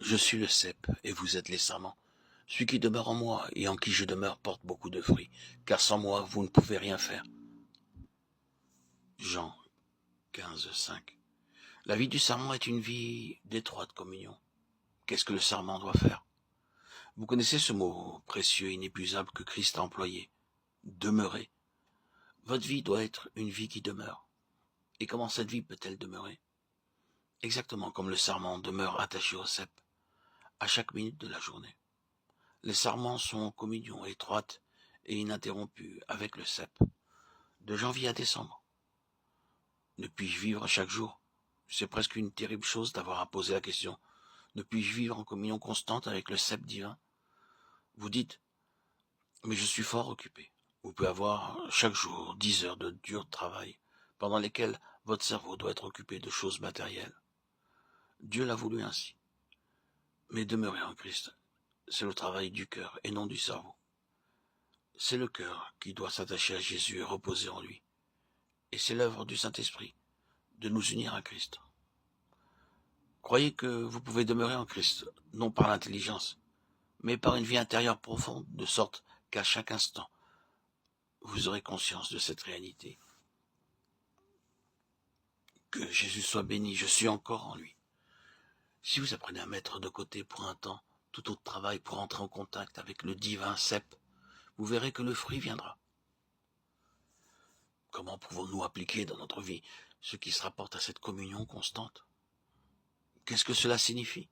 Je suis le cep, et vous êtes les sarments. Celui qui demeure en moi et en qui je demeure porte beaucoup de fruits, car sans moi vous ne pouvez rien faire. Jean 15, 5. La vie du sarment est une vie d'étroite communion. Qu'est-ce que le sarment doit faire? Vous connaissez ce mot précieux, inépuisable que Christ a employé. Demeurer. Votre vie doit être une vie qui demeure. Et comment cette vie peut-elle demeurer? Exactement comme le sarment demeure attaché au cep, à chaque minute de la journée. Les sarments sont en communion étroite et ininterrompue avec le cep, de janvier à décembre. Ne puis-je vivre chaque jour? C'est presque une terrible chose d'avoir à poser la question. Ne puis-je vivre en communion constante avec le cep divin? Vous dites, mais je suis fort occupé. Vous pouvez avoir chaque jour 10 heures de dur travail, pendant lesquelles votre cerveau doit être occupé de choses matérielles. Dieu l'a voulu ainsi. Mais demeurer en Christ, c'est le travail du cœur et non du cerveau. C'est le cœur qui doit s'attacher à Jésus et reposer en lui. Et c'est l'œuvre du Saint-Esprit de nous unir à Christ. Croyez que vous pouvez demeurer en Christ, non par l'intelligence, mais par une vie intérieure profonde, de sorte qu'à chaque instant, vous aurez conscience de cette réalité. Que Jésus soit béni, je suis encore en lui. Si vous apprenez à mettre de côté pour un temps tout autre travail pour entrer en contact avec le divin cep, vous verrez que le fruit viendra. Comment pouvons-nous appliquer dans notre vie ce qui se rapporte à cette communion constante? Qu'est-ce que cela signifie?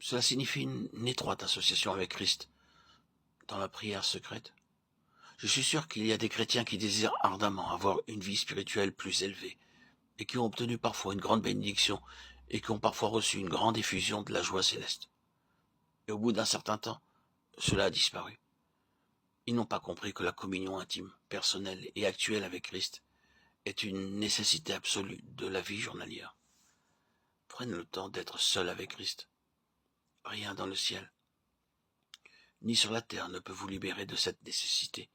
Cela signifie une étroite association avec Christ dans la prière secrète. Je suis sûr qu'il y a des chrétiens qui désirent ardemment avoir une vie spirituelle plus élevée et qui ont obtenu parfois une grande bénédiction et qui ont parfois reçu une grande effusion de la joie céleste. Et au bout d'un certain temps, cela a disparu. Ils n'ont pas compris que la communion intime, personnelle et actuelle avec Christ est une nécessité absolue de la vie journalière. Prenez le temps d'être seul avec Christ. Rien dans le ciel, ni sur la terre ne peut vous libérer de cette nécessité.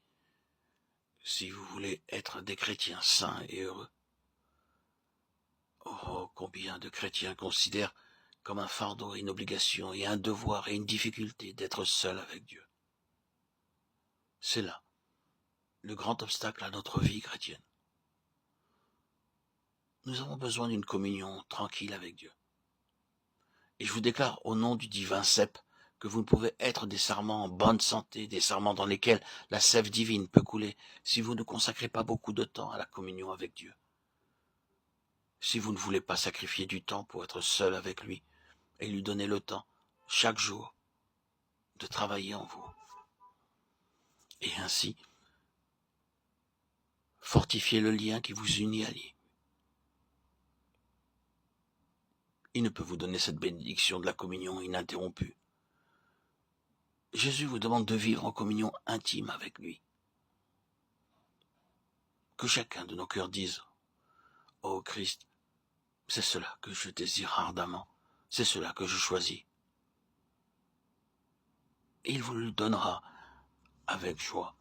Si vous voulez être des chrétiens saints et heureux. Oh, combien de chrétiens considèrent comme un fardeau et une obligation et un devoir et une difficulté d'être seuls avec Dieu. C'est là le grand obstacle à notre vie chrétienne. Nous avons besoin d'une communion tranquille avec Dieu. Et je vous déclare au nom du divin cep que vous ne pouvez être des sarments en bonne santé, des sarments dans lesquels la sève divine peut couler, si vous ne consacrez pas beaucoup de temps à la communion avec Dieu. Si vous ne voulez pas sacrifier du temps pour être seul avec lui et lui donner le temps, chaque jour, de travailler en vous. Et ainsi, fortifier le lien qui vous unit à lui. Il ne peut vous donner cette bénédiction de la communion ininterrompue. Jésus vous demande de vivre en communion intime avec lui. Que chacun de nos cœurs dise, « Ô Christ, c'est cela que je désire ardemment, c'est cela que je choisis. » Et il vous le donnera avec joie.